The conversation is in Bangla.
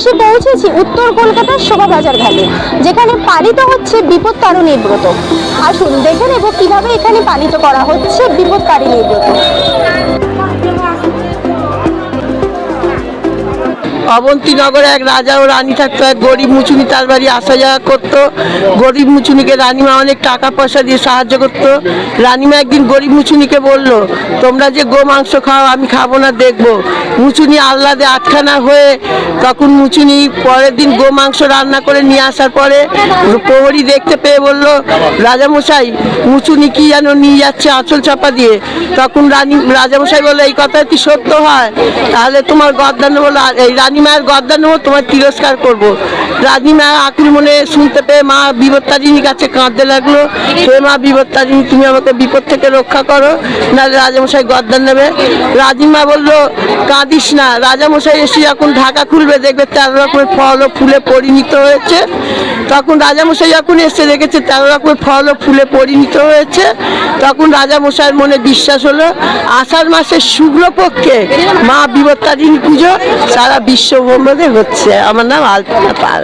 এসে পৌঁছেছি উত্তর কলকাতার শোভাবাজার ঘাটে, যেখানে পালিত হচ্ছে বিপত্তারিণী ব্রত। আসুন দেখে নেব কিভাবে এখানে পালিত করা হচ্ছে বিপত্তারিণী ব্রত। অবন্তীনগরে এক রাজা ও রানী থাকতো। এক গরিব মুচুনি তার বাড়ি আসা যাওয়া করতো। গরিব মুচুনিকে রানীমা অনেক টাকা পয়সা দিয়ে সাহায্য করতো। রানীমা একদিন গরিব মুচুনিকে বলল, তোমরা যে গো মাংস খাও আমি খাবো না, দেখবো। মুচুনি আহ্লাদে আটখানা হয়ে তখন মুচুনি পরের দিন গো মাংস রান্না করে নিয়ে আসার পরে প্রহরী দেখতে পেয়ে বলল, রাজামশাই মুচুনি কি যেন নিয়ে যাচ্ছে আঁচল চাপা দিয়ে। তখন রাজামশাই বললো, এই কথা কি সত্য হয়? তাহলে তোমার গদ্দান নেবো, এই রানীমায়ের গদ্দান নেবো, তোমার তিরস্কার করবো। রানীমা আকুল মনে শুনতে পেয়ে মা বিপত্তারিণীর কাছে কাঁদতে লাগলো, হে মা বিপত্তারিণী, তুমি আমাকে বিপদ থেকে রক্ষা করো, নাহলে রাজামশাই গদ্দান নেবে। রানীমা বললো, কাঁদিস না, রাজামশাই এসে যখন ঢাকা খুলবে দেখবে 13 রকমের ফল ও ফুলে পরিণত হয়েছে। তখন রাজামশাই যখন এসে দেখেছে 13 রকমের ফল ও ফুলে পরিণত হয়েছে, তখন রাজামশাইয়ের মনে বিশ্বাস হলো আষাঢ় মাসের শুক্লপক্ষে মা বিপত্তারিণী পুজো সারা বিশ্বব্রহ্মাণ্ডে হচ্ছে। আমার নাম আলপনা পাল।